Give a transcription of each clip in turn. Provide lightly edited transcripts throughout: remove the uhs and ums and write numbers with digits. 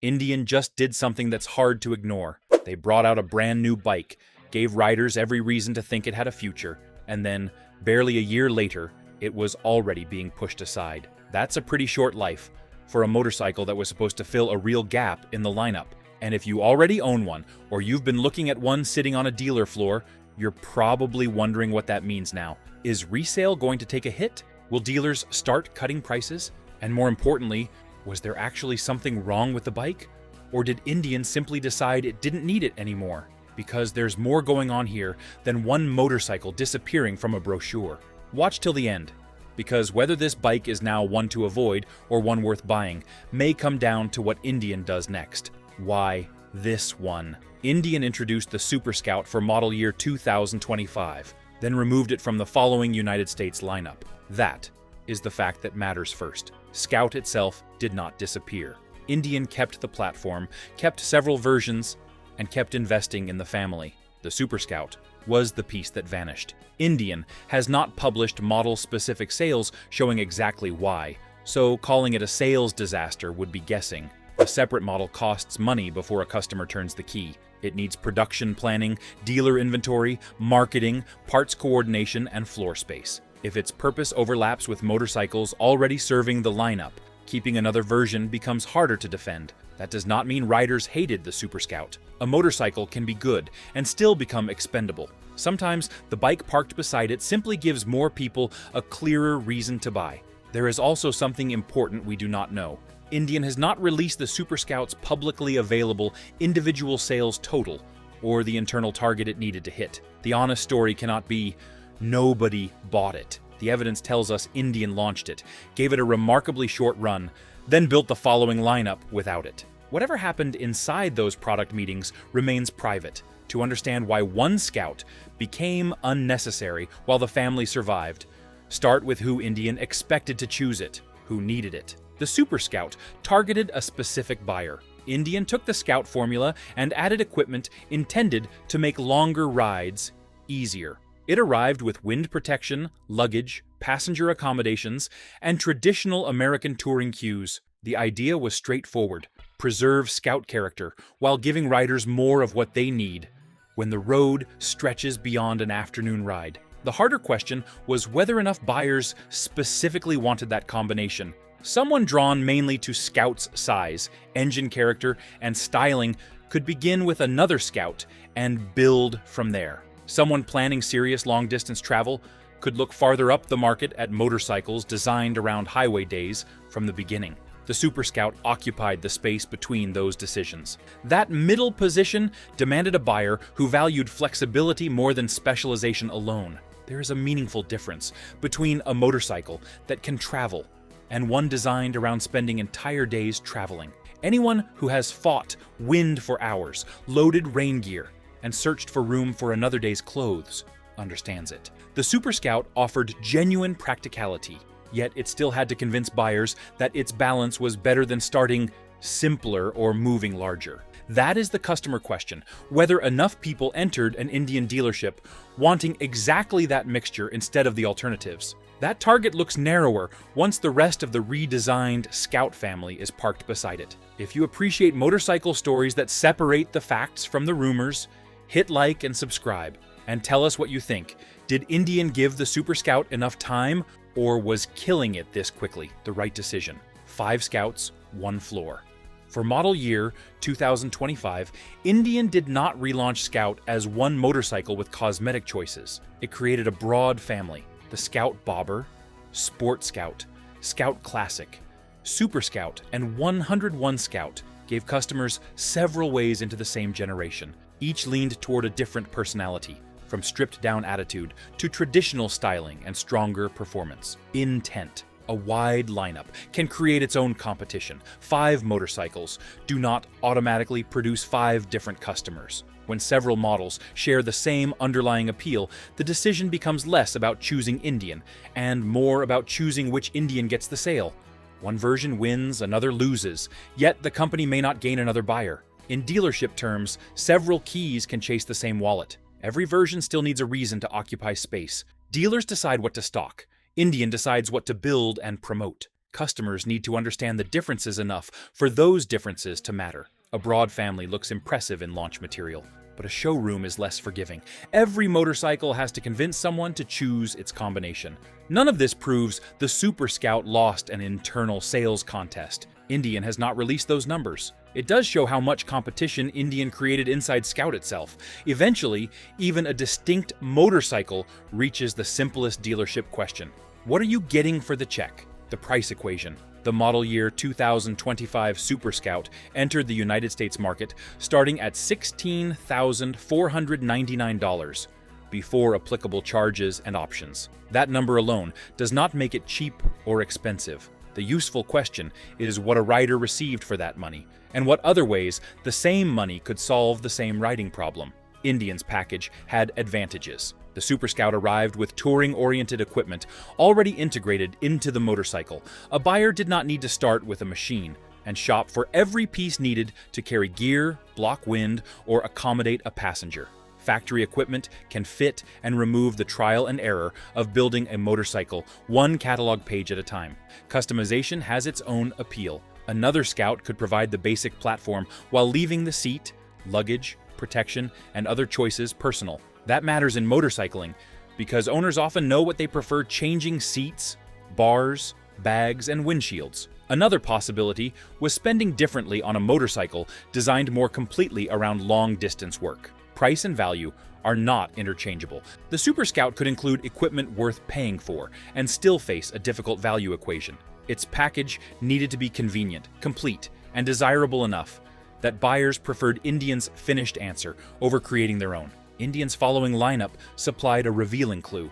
Indian just did something that's hard to ignore. They brought out a brand new bike, gave riders every reason to think it had a future, and then, barely a year later, it was already being pushed aside. That's a pretty short life for a motorcycle that was supposed to fill a real gap in the lineup. And if you already own one, or you've been looking at one sitting on a dealer floor, you're probably wondering what that means now. Is resale going to take a hit? Will dealers start cutting prices? And more importantly, was there actually something wrong with the bike? Or did Indian simply decide it didn't need it anymore? Because there's more going on here than one motorcycle disappearing from a brochure. Watch till the end, because whether this bike is now one to avoid or one worth buying may come down to what Indian does next. Why this one? Indian introduced the Super Scout for model year 2025, then removed it from the following United States lineup. That is the fact that matters first. Scout itself did not disappear. Indian kept the platform, kept several versions, and kept investing in the family. The Super Scout was the piece that vanished. Indian has not published model-specific sales showing exactly why, so calling it a sales disaster would be guessing. A separate model costs money before a customer turns the key. It needs production planning, dealer inventory, marketing, parts coordination, and floor space. If its purpose overlaps with motorcycles already serving the lineup, keeping another version becomes harder to defend. That does not mean riders hated the Super Scout. A motorcycle can be good and still become expendable. Sometimes the bike parked beside it simply gives more people a clearer reason to buy. There is also something important we do not know. Indian has not released the Super Scout's publicly available individual sales total or the internal target it needed to hit. The honest story cannot be, nobody bought it. The evidence tells us Indian launched it, gave it a remarkably short run, then built the following lineup without it. Whatever happened inside those product meetings remains private. To understand why one Scout became unnecessary while the family survived, start with who Indian expected to choose it, who needed it. The Super Scout targeted a specific buyer. Indian took the Scout formula and added equipment intended to make longer rides easier. It arrived with wind protection, luggage, passenger accommodations, and traditional American touring cues. The idea was straightforward: preserve Scout character while giving riders more of what they need when the road stretches beyond an afternoon ride. The harder question was whether enough buyers specifically wanted that combination. Someone drawn mainly to Scout's size, engine character, and styling could begin with another Scout and build from there. Someone planning serious long-distance travel could look farther up the market at motorcycles designed around highway days from the beginning. The Super Scout occupied the space between those decisions. That middle position demanded a buyer who valued flexibility more than specialization alone. There is a meaningful difference between a motorcycle that can travel and one designed around spending entire days traveling. Anyone who has fought wind for hours, loaded rain gear, and searched for room for another day's clothes understands it. The Super Scout offered genuine practicality, yet it still had to convince buyers that its balance was better than starting simpler or moving larger. That is the customer question: whether enough people entered an Indian dealership wanting exactly that mixture instead of the alternatives. That target looks narrower once the rest of the redesigned Scout family is parked beside it. If you appreciate motorcycle stories that separate the facts from the rumors, hit like and subscribe, and tell us what you think. Did Indian give the Super Scout enough time, or was killing it this quickly the right decision? 5 Scouts, 1 floor. For model year 2025, Indian did not relaunch Scout as one motorcycle with cosmetic choices. It created a broad family: the Scout Bobber, Sport Scout, Scout Classic, Super Scout, and 101 Scout gave customers several ways into the same generation. Each leaned toward a different personality, from stripped-down attitude to traditional styling and stronger performance. Intent. A wide lineup can create its own competition. 5 motorcycles do not automatically produce 5 different customers. When several models share the same underlying appeal, the decision becomes less about choosing Indian and more about choosing which Indian gets the sale. One version wins, another loses, yet the company may not gain another buyer. In dealership terms, several keys can chase the same wallet. Every version still needs a reason to occupy space. Dealers decide what to stock. Indian decides what to build and promote. Customers need to understand the differences enough for those differences to matter. A broad family looks impressive in launch material, but a showroom is less forgiving. Every motorcycle has to convince someone to choose its combination. None of this proves the Super Scout lost an internal sales contest. Indian has not released those numbers. It does show how much competition Indian created inside Scout itself. Eventually, even a distinct motorcycle reaches the simplest dealership question. What are you getting for the check? The price equation. The model year 2025 Super Scout entered the United States market starting at $16,499 before applicable charges and options. That number alone does not make it cheap or expensive. The useful question is what a rider received for that money, and what other ways the same money could solve the same riding problem. Indian's package had advantages. The Super Scout arrived with touring-oriented equipment already integrated into the motorcycle. A buyer did not need to start with a machine and shop for every piece needed to carry gear, block wind, or accommodate a passenger. Factory equipment can fit and remove the trial and error of building a motorcycle one catalog page at a time. Customization has its own appeal. Another Scout could provide the basic platform while leaving the seat, luggage, protection, and other choices personal. That matters in motorcycling because owners often know what they prefer: changing seats, bars, bags, and windshields. Another possibility was spending differently on a motorcycle designed more completely around long-distance work. Price and value are not interchangeable. The Super Scout could include equipment worth paying for and still face a difficult value equation. Its package needed to be convenient, complete, and desirable enough that buyers preferred Indian's finished answer over creating their own. Indian's following lineup supplied a revealing clue.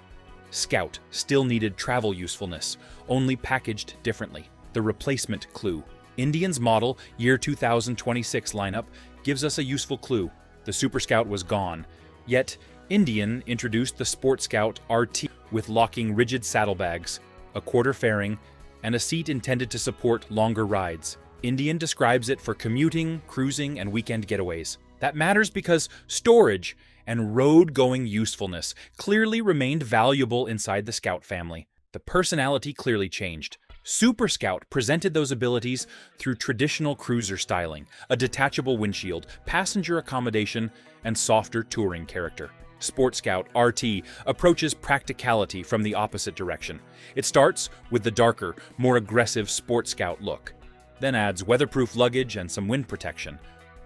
Scout still needed travel usefulness, only packaged differently. The replacement clue. Indian's model year 2026 lineup gives us a useful clue. The Super Scout was gone, yet Indian introduced the Sport Scout RT with locking rigid saddlebags, a quarter fairing, and a seat intended to support longer rides. Indian describes it for commuting, cruising, and weekend getaways. That matters because storage and road-going usefulness clearly remained valuable inside the Scout family. The personality clearly changed. Super Scout presented those abilities through traditional cruiser styling, a detachable windshield, passenger accommodation, and softer touring character. Sport Scout RT approaches practicality from the opposite direction. It starts with the darker, more aggressive Sport Scout look, then adds weatherproof luggage and some wind protection.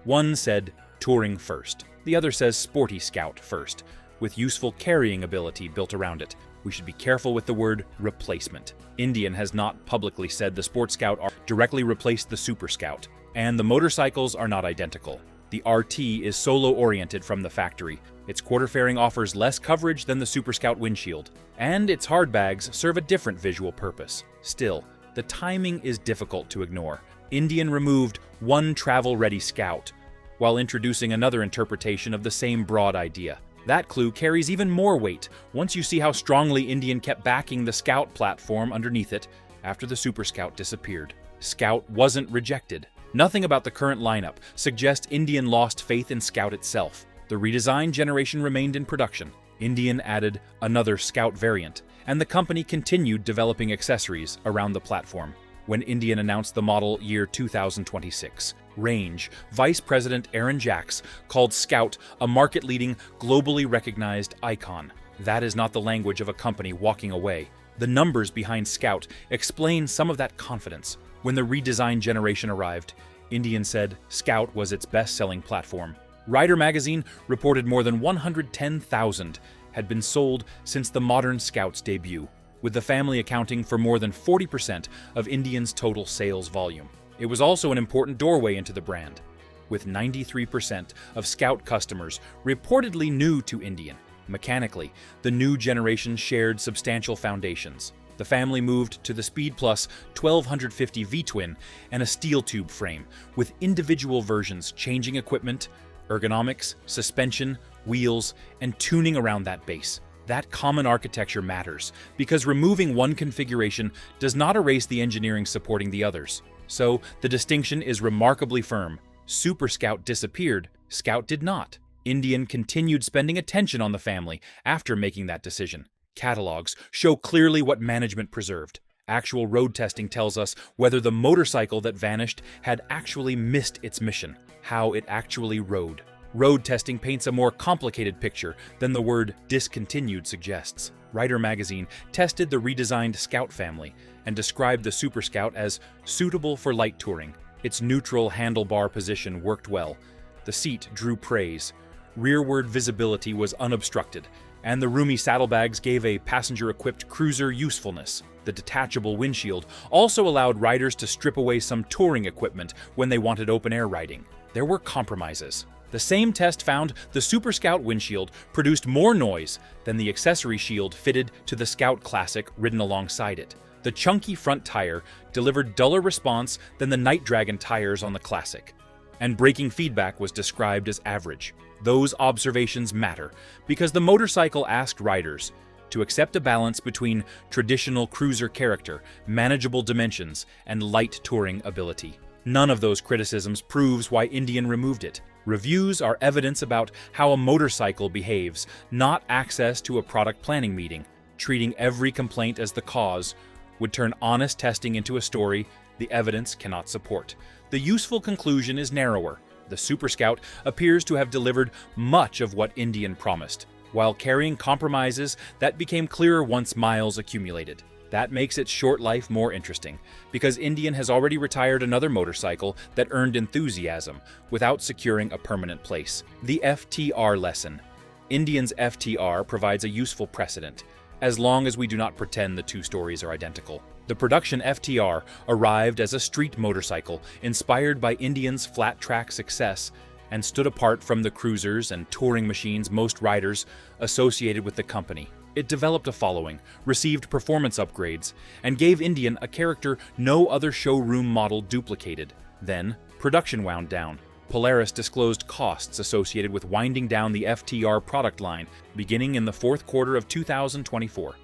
One said, touring first. The other says Sporty Scout first, with useful carrying ability built around it. We should be careful with the word replacement. Indian has not publicly said the Sport Scout directly replaced the Super Scout, and the motorcycles are not identical. The RT is solo-oriented from the factory. Its quarter fairing offers less coverage than the Super Scout windshield, and its hard bags serve a different visual purpose. Still, the timing is difficult to ignore. Indian removed one travel-ready Scout, while introducing another interpretation of the same broad idea. That clue carries even more weight once you see how strongly Indian kept backing the Scout platform underneath it after the Super Scout disappeared. Scout wasn't rejected. Nothing about the current lineup suggests Indian lost faith in Scout itself. The redesigned generation remained in production. Indian added another Scout variant, and the company continued developing accessories around the platform. When Indian announced the model year 2026, Range Vice President Aaron Jacks called Scout a market-leading, globally recognized icon. That is not the language of a company walking away. The numbers behind Scout explain some of that confidence. When the redesigned generation arrived, Indian said Scout was its best-selling platform. Rider magazine reported more than 110,000 had been sold since the modern Scout's debut, with the family accounting for more than 40% of Indian's total sales volume. It was also an important doorway into the brand, with 93% of Scout customers reportedly new to Indian. Mechanically, the new generation shared substantial foundations. The family moved to the Speed Plus 1250 V-twin and a steel tube frame, with individual versions changing equipment, ergonomics, suspension, wheels, and tuning around that base. That common architecture matters, because removing one configuration does not erase the engineering supporting the others. So, the distinction is remarkably firm. Super Scout disappeared, Scout did not. Indian continued spending attention on the family after making that decision. Catalogs show clearly what management preserved: Actual road testing tells us whether the motorcycle that vanished had actually missed its mission, how it actually rode. Road testing paints a more complicated picture than the word discontinued suggests. Rider magazine tested the redesigned Scout family and described the Super Scout as suitable for light touring. Its neutral handlebar position worked well. The seat drew praise. Rearward visibility was unobstructed, and the roomy saddlebags gave a passenger-equipped cruiser usefulness. The detachable windshield also allowed riders to strip away some touring equipment when they wanted open-air riding. There were compromises. The same test found the Super Scout windshield produced more noise than the accessory shield fitted to the Scout Classic ridden alongside it. The chunky front tire delivered duller response than the Night Dragon tires on the Classic, and braking feedback was described as average. Those observations matter because the motorcycle asked riders to accept a balance between traditional cruiser character, manageable dimensions, and light touring ability. None of those criticisms proves why Indian removed it. Reviews are evidence about how a motorcycle behaves, not access to a product planning meeting. Treating every complaint as the cause would turn honest testing into a story the evidence cannot support. The useful conclusion is narrower. The Super Scout appears to have delivered much of what Indian promised, while carrying compromises that became clearer once miles accumulated. That makes its short life more interesting, because Indian has already retired another motorcycle that earned enthusiasm without securing a permanent place. The FTR lesson. Indian's FTR provides a useful precedent, as long as we do not pretend the two stories are identical. The production FTR arrived as a street motorcycle inspired by Indian's flat-track success and stood apart from the cruisers and touring machines most riders associated with the company. It developed a following, received performance upgrades, and gave Indian a character no other showroom model duplicated. Then, production wound down. Polaris disclosed costs associated with winding down the FTR product line beginning in the fourth quarter of 2024.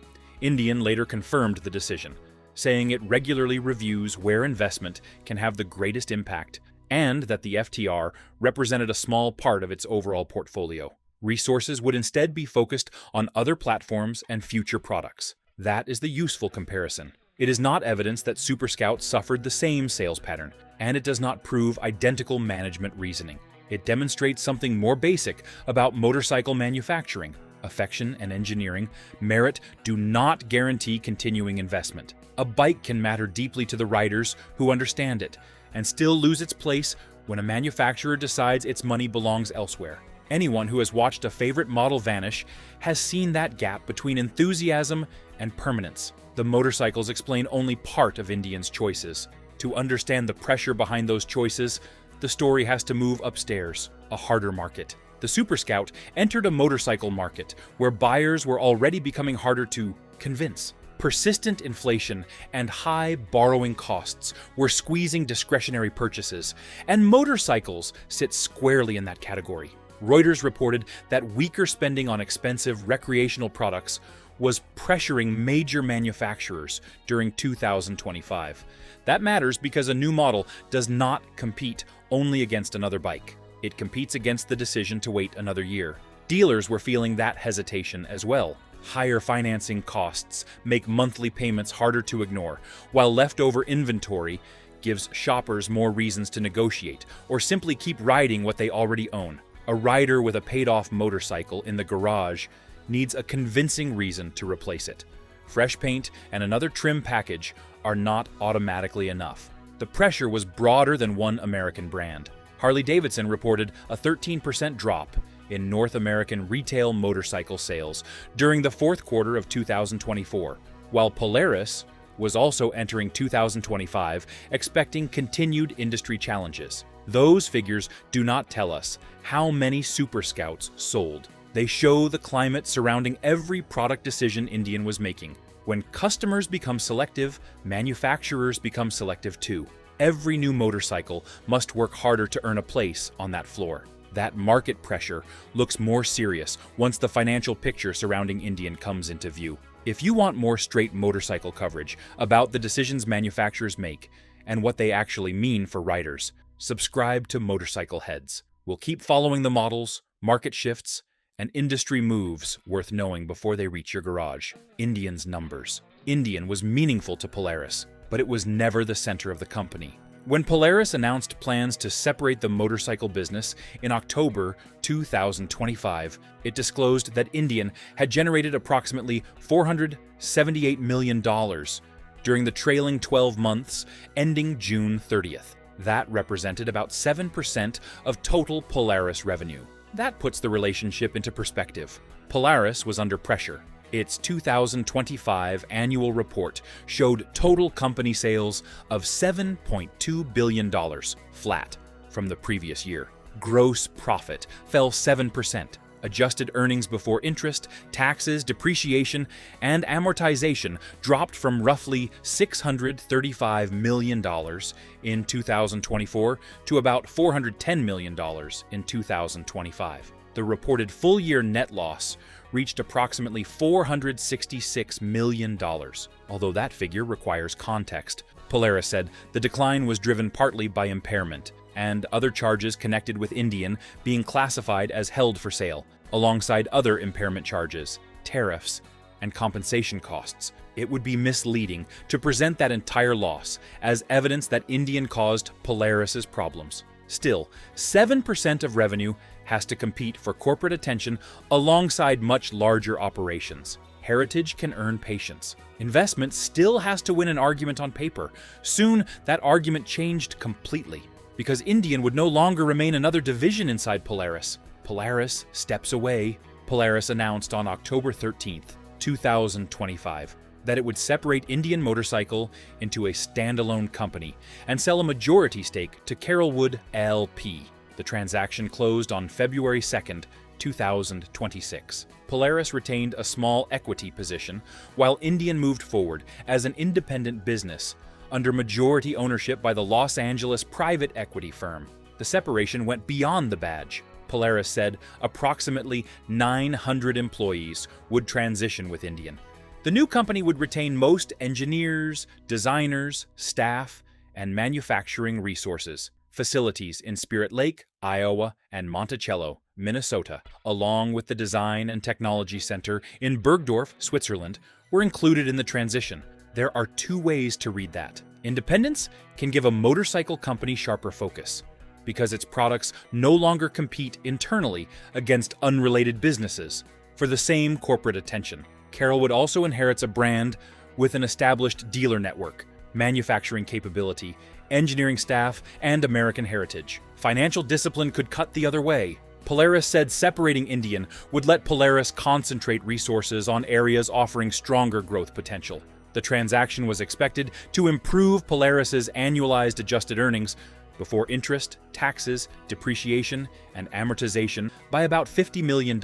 Indian later confirmed the decision, saying it regularly reviews where investment can have the greatest impact and that the FTR represented a small part of its overall portfolio. Resources would instead be focused on other platforms and future products. That is the useful comparison. It is not evidence that Super Scout suffered the same sales pattern, and it does not prove identical management reasoning. It demonstrates something more basic about motorcycle manufacturing. Affection and engineering merit do not guarantee continuing investment. A bike can matter deeply to the riders who understand it, and still lose its place when a manufacturer decides its money belongs elsewhere. Anyone who has watched a favorite model vanish has seen that gap between enthusiasm and permanence. The motorcycles explain only part of Indian's choices. To understand the pressure behind those choices, the story has to move upstairs, a harder market. The Super Scout entered a motorcycle market where buyers were already becoming harder to convince. Persistent inflation and high borrowing costs were squeezing discretionary purchases, and motorcycles sit squarely in that category. Reuters reported that weaker spending on expensive recreational products was pressuring major manufacturers during 2025. That matters because a new model does not compete only against another bike. It competes against the decision to wait another year. Dealers were feeling that hesitation as well. Higher financing costs make monthly payments harder to ignore, while leftover inventory gives shoppers more reasons to negotiate or simply keep riding what they already own. A rider with a paid-off motorcycle in the garage needs a convincing reason to replace it. Fresh paint and another trim package are not automatically enough. The pressure was broader than one American brand. Harley-Davidson reported a 13% drop in North American retail motorcycle sales during the fourth quarter of 2024, while Polaris was also entering 2025 expecting continued industry challenges. Those figures do not tell us how many Super Scouts sold. They show the climate surrounding every product decision Indian was making. When customers become selective, manufacturers become selective too. Every new motorcycle must work harder to earn a place on that floor. That market pressure looks more serious once the financial picture surrounding Indian comes into view. If you want more straight motorcycle coverage about the decisions manufacturers make and what they actually mean for riders, subscribe to Motorcycle Heads. We'll keep following the models, market shifts, and industry moves worth knowing before they reach your garage. Indian's numbers. Indian was meaningful to Polaris, but it was never the center of the company. When Polaris announced plans to separate the motorcycle business in October 2025, it disclosed that Indian had generated approximately $478 million during the trailing 12 months ending June 30th. That represented about 7% of total Polaris revenue. That puts the relationship into perspective. Polaris was under pressure. Its 2025 annual report showed total company sales of $7.2 billion, flat from the previous year. Gross profit fell 7%. Adjusted earnings before interest, taxes, depreciation, and amortization dropped from roughly $635 million in 2024 to about $410 million in 2025. The reported full-year net loss reached approximately $466 million, although that figure requires context. Polaris said the decline was driven partly by impairment and other charges connected with Indian being classified as held for sale, alongside other impairment charges, tariffs, and compensation costs. It would be misleading to present that entire loss as evidence that Indian caused Polaris's problems. Still, 7% of revenue has to compete for corporate attention alongside much larger operations. Heritage can earn patience. Investment still has to win an argument on paper. Soon, that argument changed completely, because Indian would no longer remain another division inside Polaris. Polaris steps away. Polaris announced on October 13th, 2025, that it would separate Indian Motorcycle into a standalone company and sell a majority stake to Carolwood LP. The transaction closed on February 2nd, 2026. Polaris retained a small equity position, while Indian moved forward as an independent business under majority ownership by the Los Angeles private equity firm. The separation went beyond the badge. Polaris said approximately 900 employees would transition with Indian. The new company would retain most engineers, designers, staff, and manufacturing resources. Facilities in Spirit Lake, Iowa, and Monticello, Minnesota, along with the Design and Technology Center in Bergdorf, Switzerland, were included in the transition. There are two ways to read that. Independence can give a motorcycle company sharper focus, because its products no longer compete internally against unrelated businesses for the same corporate attention. Carolwood also inherits a brand with an established dealer network, manufacturing capability, engineering staff, and American heritage. Financial discipline could cut the other way. Polaris said separating Indian would let Polaris concentrate resources on areas offering stronger growth potential. The transaction was expected to improve Polaris's annualized adjusted earnings before interest, taxes, depreciation, and amortization by about $50 million.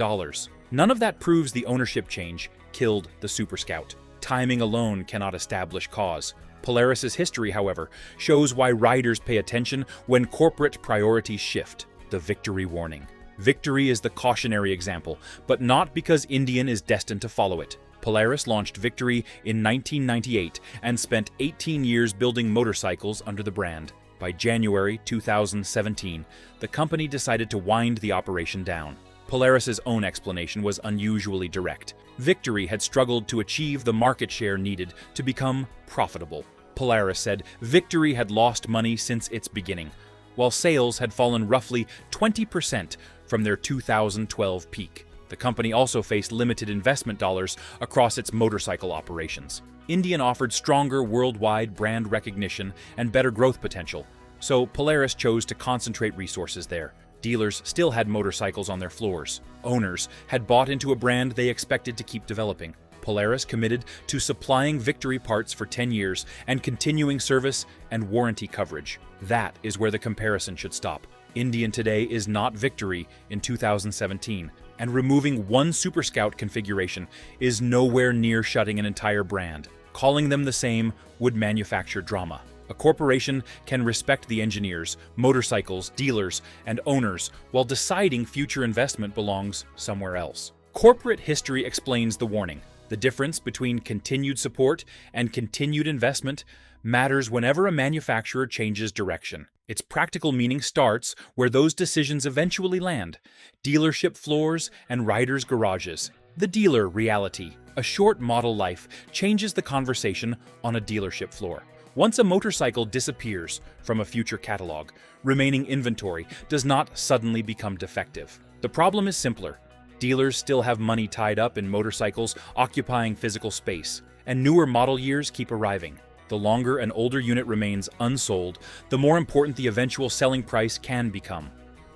None of that proves the ownership change killed the Super Scout. Timing alone cannot establish cause. Polaris's history, however, shows why riders pay attention when corporate priorities shift. The victory warning. Victory is the cautionary example, but not because Indian is destined to follow it. Polaris launched Victory in 1998 and spent 18 years building motorcycles under the brand. By January 2017, the company decided to wind the operation down. Polaris's own explanation was unusually direct. Victory had struggled to achieve the market share needed to become profitable. Polaris said Victory had lost money since its beginning, while sales had fallen roughly 20% from their 2012 peak. The company also faced limited investment dollars across its motorcycle operations. Indian offered stronger worldwide brand recognition and better growth potential, so Polaris chose to concentrate resources there. Dealers still had motorcycles on their floors. Owners had bought into a brand they expected to keep developing. Polaris committed to supplying Victory parts for 10 years and continuing service and warranty coverage. That is where the comparison should stop. Indian today is not Victory in 2017, and removing one Super Scout configuration is nowhere near shutting an entire brand. Calling them the same would manufacture drama. A corporation can respect the engineers, motorcycles, dealers, and owners while deciding future investment belongs somewhere else. Corporate history explains the warning. The difference between continued support and continued investment matters whenever a manufacturer changes direction. Its practical meaning starts where those decisions eventually land: dealership floors and riders' garages. The dealer reality. A short model life changes the conversation on a dealership floor. Once a motorcycle disappears from a future catalog, remaining inventory does not suddenly become defective. The problem is simpler. Dealers still have money tied up in motorcycles occupying physical space, and newer model years keep arriving. The longer an older unit remains unsold, the more important the eventual selling price can become.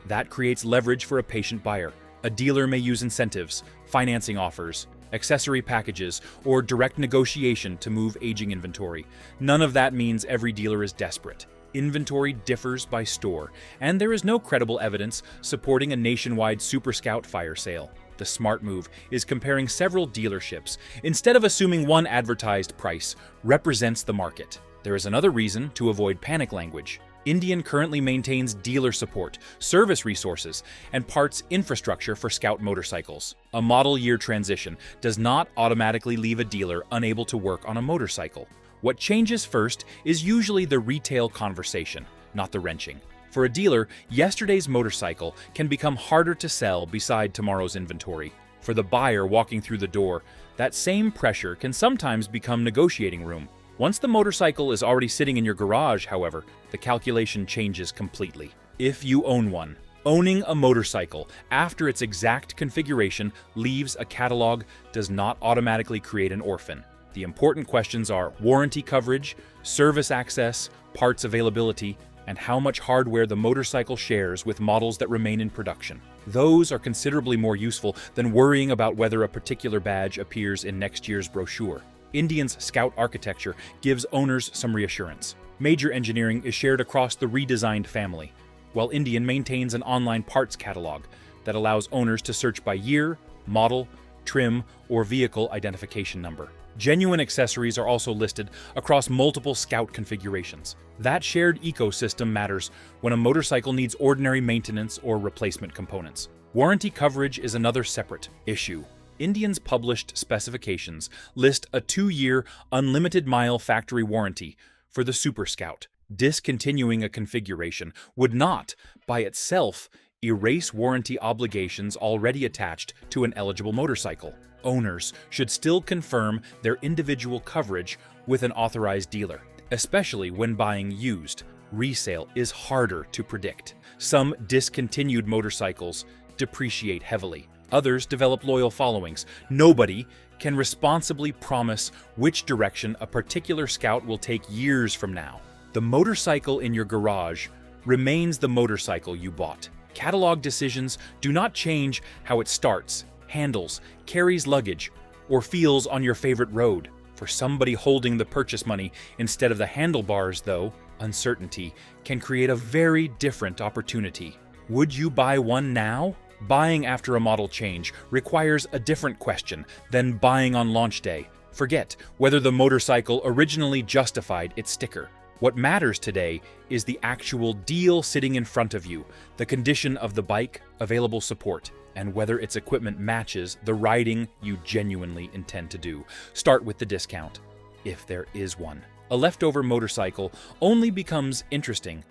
That creates leverage for a patient buyer. A dealer may use incentives, financing offers, accessory packages, or direct negotiation to move aging inventory. None of that means every dealer is desperate. Inventory differs by store, and there is no credible evidence supporting a nationwide Super Scout fire sale. The smart move is comparing several dealerships, instead of assuming one advertised price represents the market. There is another reason to avoid panic language. Indian currently maintains dealer support, service resources, and parts infrastructure for Scout motorcycles. A model year transition does not automatically leave a dealer unable to work on a motorcycle. What changes first is usually the retail conversation, not the wrenching. For a dealer, yesterday's motorcycle can become harder to sell beside tomorrow's inventory. For the buyer walking through the door, that same pressure can sometimes become negotiating room. Once the motorcycle is already sitting in your garage, however, the calculation changes completely. If you own one, owning a motorcycle after its exact configuration leaves a catalog does not automatically create an orphan. The important questions are warranty coverage, service access, parts availability, and how much hardware the motorcycle shares with models that remain in production. Those are considerably more useful than worrying about whether a particular badge appears in next year's brochure. Indian's Scout architecture gives owners some reassurance. Major engineering is shared across the redesigned family, while Indian maintains an online parts catalog that allows owners to search by year, model, trim, or vehicle identification number. Genuine accessories are also listed across multiple Scout configurations. That shared ecosystem matters when a motorcycle needs ordinary maintenance or replacement components. Warranty coverage is another separate issue. Indian's published specifications list a 2-year unlimited mile factory warranty for the Super Scout. Discontinuing a configuration would not, by itself, erase warranty obligations already attached to an eligible motorcycle. Owners should still confirm their individual coverage with an authorized dealer, especially when buying used. Resale is harder to predict. Some discontinued motorcycles depreciate heavily. Others develop loyal followings. Nobody can responsibly promise which direction a particular Scout will take years from now. The motorcycle in your garage remains the motorcycle you bought. Catalog decisions do not change how it starts, handles, carries luggage, or feels on your favorite road. For somebody holding the purchase money instead of the handlebars, though, uncertainty can create a very different opportunity. Would you buy one now? Buying after a model change requires a different question than buying on launch day. Forget whether the motorcycle originally justified its sticker. What matters today is the actual deal sitting in front of you, the condition of the bike, available support, and whether its equipment matches the riding you genuinely intend to do. Start with the discount, if there is one. A leftover motorcycle only becomes interesting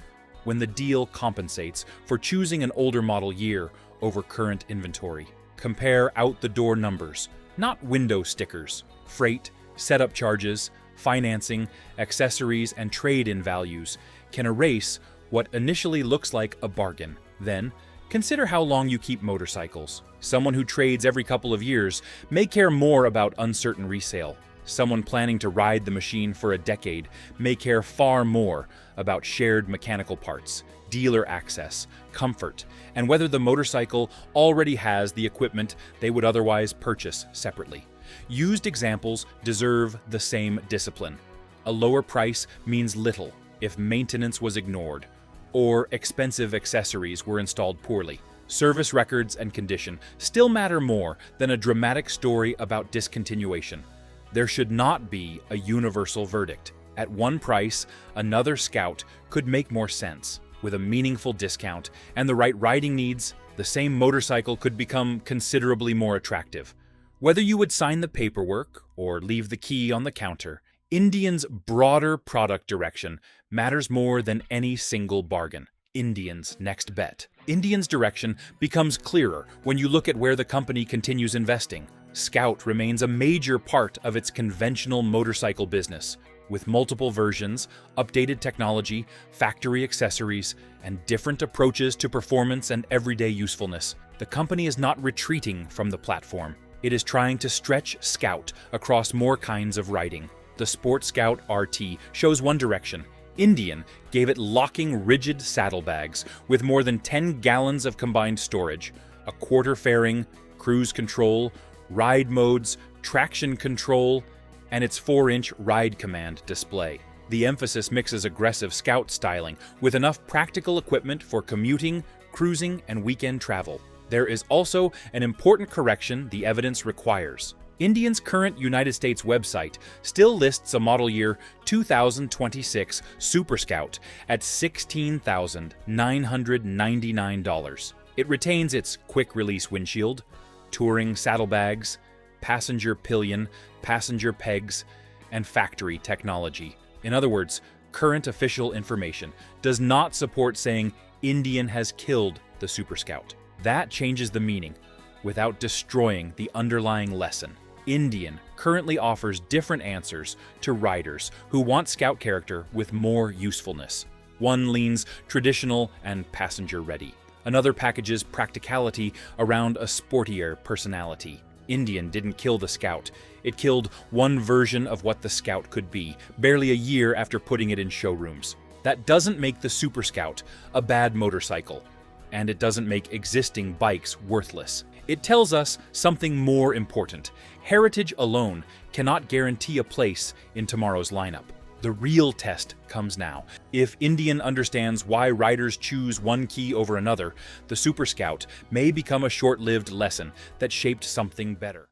when the deal compensates for choosing an older model year over current inventory. Compare out-the-door numbers, not window stickers. Freight, setup charges, financing, accessories, and trade-in values can erase what initially looks like a bargain. Then, consider how long you keep motorcycles. Someone who trades every couple of years may care more about uncertain resale. Someone planning to ride the machine for a decade may care far more about shared mechanical parts, dealer access, comfort, and whether the motorcycle already has the equipment they would otherwise purchase separately. Used examples deserve the same discipline. A lower price means little if maintenance was ignored, or expensive accessories were installed poorly. Service records and condition still matter more than a dramatic story about discontinuation. There should not be a universal verdict. At one price, another Scout could make more sense. With a meaningful discount and the right riding needs, the same motorcycle could become considerably more attractive. Whether you would sign the paperwork or leave the key on the counter, Indian's broader product direction matters more than any single bargain. Indian's next bet. Indian's direction becomes clearer when you look at where the company continues investing. Scout remains a major part of its conventional motorcycle business, with multiple versions, updated technology, factory accessories, and different approaches to performance and everyday usefulness. The company is not retreating from the platform. It is trying to stretch Scout across more kinds of riding. The Sport Scout RT shows one direction. Indian gave it locking rigid saddlebags with more than 10 gallons of combined storage, a quarter fairing, cruise control, ride modes, traction control, and its 4-inch ride command display. The emphasis mixes aggressive Scout styling with enough practical equipment for commuting, cruising, and weekend travel. There is also an important correction the evidence requires. Indian's current United States website still lists a model year 2026 Super Scout at $16,999. It retains its quick-release windshield, touring saddlebags, passenger pillion, passenger pegs, and factory technology. In other words, current official information does not support saying Indian has killed the Super Scout. That changes the meaning without destroying the underlying lesson. Indian currently offers different answers to riders who want Scout character with more usefulness. One leans traditional and passenger-ready. Another packages practicality around a sportier personality. Indian didn't kill the Scout. It killed one version of what the Scout could be, barely a year after putting it in showrooms. That doesn't make the Super Scout a bad motorcycle, and it doesn't make existing bikes worthless. It tells us something more important. Heritage alone cannot guarantee a place in tomorrow's lineup. The real test comes now. If Indian understands why riders choose one key over another, the Super Scout may become a short-lived lesson that shaped something better.